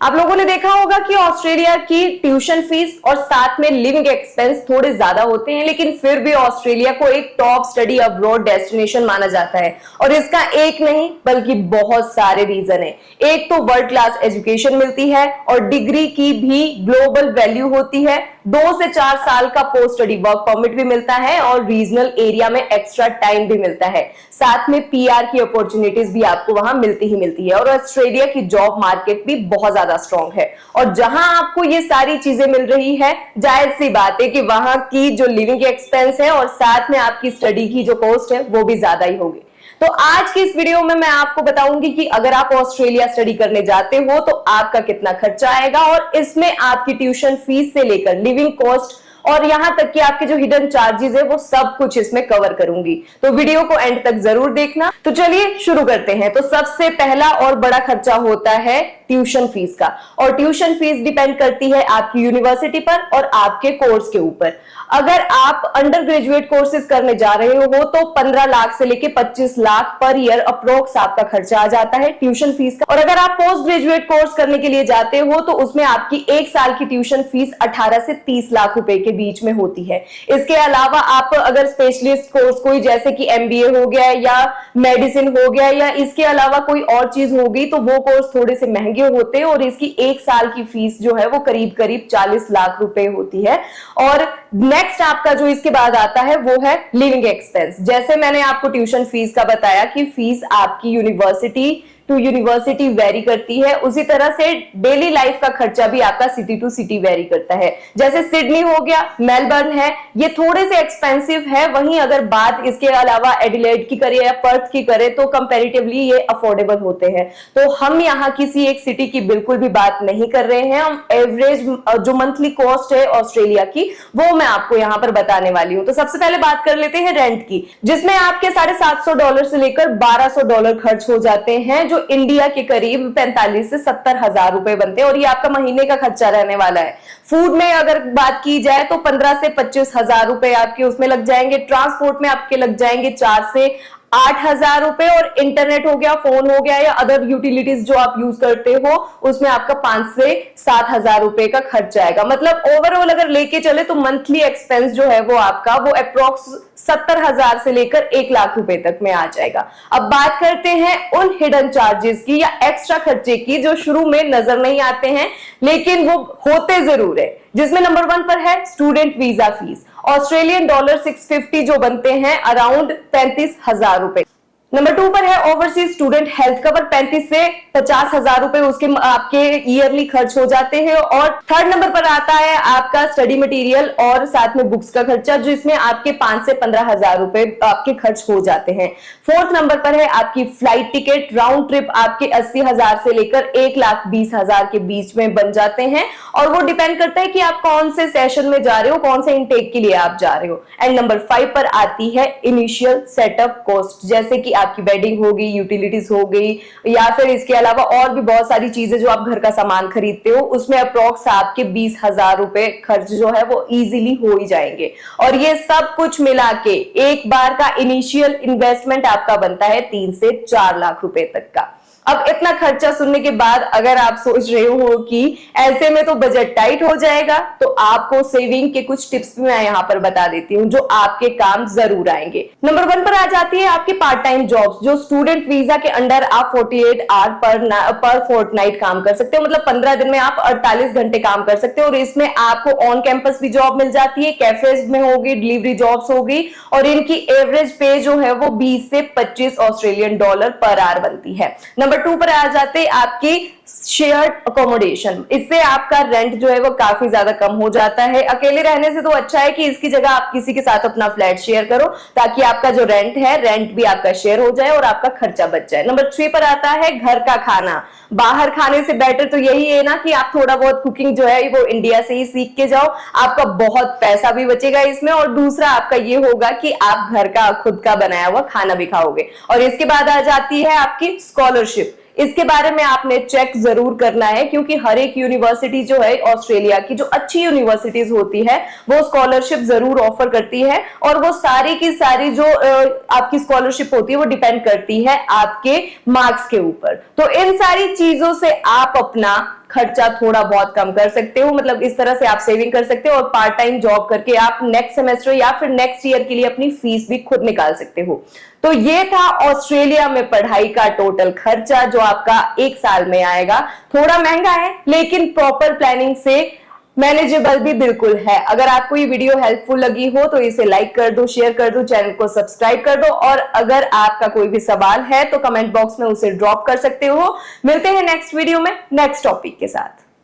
आप लोगों ने देखा होगा कि ऑस्ट्रेलिया की ट्यूशन फीस और साथ में लिविंग एक्सपेंस थोड़े ज्यादा होते हैं, लेकिन फिर भी ऑस्ट्रेलिया को एक टॉप स्टडी अब्रॉड डेस्टिनेशन माना जाता है। और इसका एक नहीं बल्कि बहुत सारे रीजन है। एक तो वर्ल्ड क्लास एजुकेशन मिलती है और डिग्री की भी ग्लोबल वैल्यू होती है। 2 से 4 साल का पोस्ट स्टडी वर्क परमिट भी मिलता है और रीजनल एरिया में एक्स्ट्रा टाइम भी मिलता है। साथ में पीआर की अपॉर्चुनिटीज भी आपको वहां मिलती ही मिलती है। और ऑस्ट्रेलिया की जॉब मार्केट भी बहुत ज्यादा स्ट्रांग है। और जहां आपको ये सारी चीजें मिल रही है, जायज सी बात है कि वहां की जो लिविंग एक्सपेंस है और साथ में आपकी स्टडी की जो कॉस्ट है वो भी ज्यादा ही होगी। तो आज की इस वीडियो में मैं आपको बताऊंगी कि अगर आप ऑस्ट्रेलिया स्टडी करने जाते हो तो आपका कितना खर्चा आएगा, और इसमें आपकी ट्यूशन फीस से लेकर लिविंग कॉस्ट और यहां तक कि आपके जो हिडन चार्जेस है वो सब कुछ इसमें कवर करूंगी। तो वीडियो को एंड तक जरूर देखना। तो चलिए शुरू करते हैं। तो सबसे पहला और बड़ा खर्चा होता है ट्यूशन फीस का, और ट्यूशन फीस डिपेंड करती है आपकी यूनिवर्सिटी पर और आपके कोर्स के ऊपर। अगर आप अंडर ग्रेजुएट कोर्सेज करने जा रहे हो तो 15 लाख से लेके 25 लाख पर ईयर अप्रोक्स आपका खर्चा आ जाता है ट्यूशन फीस का। और अगर आप पोस्ट ग्रेजुएट कोर्स करने के लिए जाते हो तो उसमें आपकी 1 साल की ट्यूशन फीस 18 से 30 लाख रुपए के बीच में होती है। इसके अलावा आप अगर स्पेशलिस्ट कोर्स कोई जैसे कि एमबीए हो गया या मेडिसिन हो गया या इसके अलावा कोई और चीज हो गई तो वो कोर्स थोड़े से महंगे होते हैं और इसकी 1 साल की फीस जो है वो करीब करीब 40 लाख रुपए होती है। और नेक्स्ट आपका जो इसके बाद आता है वो है लिविंग एक्सपेंस। जैसे मैंने आपको ट्यूशन फीस का बताया कि फीस आपकी यूनिवर्सिटी टू यूनिवर्सिटी वेरी करती है, उसी तरह से डेली लाइफ का खर्चा भी आपका सिटी टू सिटी वेरी करता है। जैसे सिडनी हो गया, मेलबर्न है, ये थोड़े से एक्सपेंसिव है। वहीं अगर बात इसके अलावा एडिलेड की करें या पर्थ की करें तो कंपैरेटिवली ये अफोर्डेबल होते हैं। तो हम यहाँ किसी एक सिटी की बिल्कुल भी बात नहीं कर रहे हैं। हम एवरेज जो मंथली कॉस्ट है ऑस्ट्रेलिया की वो मैं आपको यहाँ पर बताने वाली हूँ। तो सबसे पहले बात कर लेते हैं रेंट की, जिसमें आपके $750 से लेकर $1200 खर्च हो जाते हैं, जो इंडिया के करीब 45 से 70 हजार रुपए बनते हैं। और ये आपका महीने का खर्चा रहने वाला है। फूड में अगर बात की जाए तो 15 से 25 हजार रुपए आपके उसमें लग जाएंगे। ट्रांसपोर्ट में आपके लग जाएंगे 4 से 8 हजार रुपए, और इंटरनेट हो गया, फोन हो गया या अदर यूटिलिटीज जो आप यूज करते हो उसमें आपका 5 से 7 हजार रुपए का खर्च आएगा। मतलब ओवरऑल अगर लेके चले तो मंथली एक्सपेंस जो है वो आपका वो अप्रोक्स 70 हजार से लेकर 1 लाख रुपए तक में आ जाएगा। अब बात करते हैं उन हिडन चार्जेस की या एक्स्ट्रा खर्चे की जो शुरू में नजर नहीं आते हैं लेकिन वो होते जरूर है, जिसमें नंबर 1 पर है student visa fees. Australian dollar 650 जो बनते हैं अराउंड 35 हजार रुपए। नंबर 2 पर है ओवरसीज स्टूडेंट हेल्थ कवर, 35 से 50 हजार रुपए उसके आपके ईयरली खर्च हो जाते हैं। और थर्ड नंबर पर आता है आपका स्टडी मटेरियल और साथ में बुक्स का खर्चा, जिसमें आपके 5 से 15 हजार रुपए आपके खर्च हो जाते हैं। फोर्थ नंबर पर है आपकी फ्लाइट टिकट, राउंड ट्रिप आपके 80 हजार से लेकर 1,20,000 के बीच में बन जाते हैं। और वो डिपेंड करता है कि आप कौन से सेशन में जा रहे हो, कौन से इनटेक के लिए आप जा रहे हो। एंड नंबर 5 पर आती है इनिशियल सेटअप कॉस्ट, जैसे कि आपकी बेडिंग हो गई, यूटिलिटीज हो गई, या फिर इसके अलावा और भी बहुत सारी चीजें जो आप घर का सामान खरीदते हो उसमें अप्रोक्स आपके 20 हजार रुपए खर्च जो है वो इजीली हो ही जाएंगे। और ये सब कुछ मिला के एक बार का इनिशियल इन्वेस्टमेंट आपका बनता है 3 से 4 लाख रुपए तक का। अब इतना खर्चा सुनने के बाद अगर आप सोच रहे हो कि ऐसे में तो बजट टाइट हो जाएगा, तो आपको सेविंग के कुछ टिप्स भी मैं यहाँ पर बता देती हूँ जो आपके काम जरूर आएंगे। नंबर 1 पर आ जाती है आपकी पार्ट टाइम जॉब्स, जो स्टूडेंट वीजा के अंडर आप 48 आवर पर फोर्टनाइट काम कर सकते हो। मतलब 15 दिन में आप 48 घंटे काम कर सकते हो। और इसमें आपको ऑन कैंपस भी जॉब मिल जाती है, कैफेज में होगी, डिलीवरी जॉब्स होगी, और इनकी एवरेज पे जो है वो 20 से 25 ऑस्ट्रेलियन डॉलर पर आवर बनती है। नंबर 2 पर आ जाते आपकी शेयर्ड अकोमोडेशन। इससे आपका रेंट जो है वो काफी ज्यादा कम हो जाता है। अकेले रहने से तो अच्छा है कि इसकी जगह आप किसी के साथ अपना फ्लैट शेयर करो, ताकि आपका जो रेंट है रेंट भी आपका शेयर हो जाए और आपका खर्चा बच जाए। नंबर 3 पर आता है घर का खाना। बाहर खाने से बेटर तो यही है ना कि आप थोड़ा बहुत कुकिंग जो है वो इंडिया से ही सीख के जाओ, आपका बहुत पैसा भी बचेगा इसमें। और दूसरा आपका ये होगा कि आप घर का खुद का बनाया हुआ खाना भी खाओगे। और इसके बाद आ जाती है आपकी स्कॉलरशिप। इसके बारे में आपने चेक जरूर करना है, क्योंकि हर एक यूनिवर्सिटी जो है ऑस्ट्रेलिया की जो अच्छी यूनिवर्सिटीज होती है वो स्कॉलरशिप जरूर ऑफर करती है। और वो सारी की सारी जो आपकी स्कॉलरशिप होती है वो डिपेंड करती है आपके मार्क्स के ऊपर। तो इन सारी चीजों से आप अपना खर्चा थोड़ा बहुत कम कर सकते हो। मतलब इस तरह से आप सेविंग कर सकते हो और पार्ट टाइम जॉब करके आप नेक्स्ट सेमेस्टर या फिर नेक्स्ट ईयर के लिए अपनी फीस भी खुद निकाल सकते हो। तो ये था ऑस्ट्रेलिया में पढ़ाई का टोटल खर्चा जो आपका 1 साल में आएगा। थोड़ा महंगा है लेकिन प्रॉपर प्लानिंग से मैनेजेबल भी बिल्कुल है। अगर आपको ये वीडियो हेल्पफुल लगी हो तो इसे लाइक कर दो, शेयर कर दो, चैनल को सब्सक्राइब कर दो और अगर आपका कोई भी सवाल है तो कमेंट बॉक्स में उसे ड्रॉप कर सकते हो। मिलते हैं नेक्स्ट वीडियो में नेक्स्ट टॉपिक के साथ।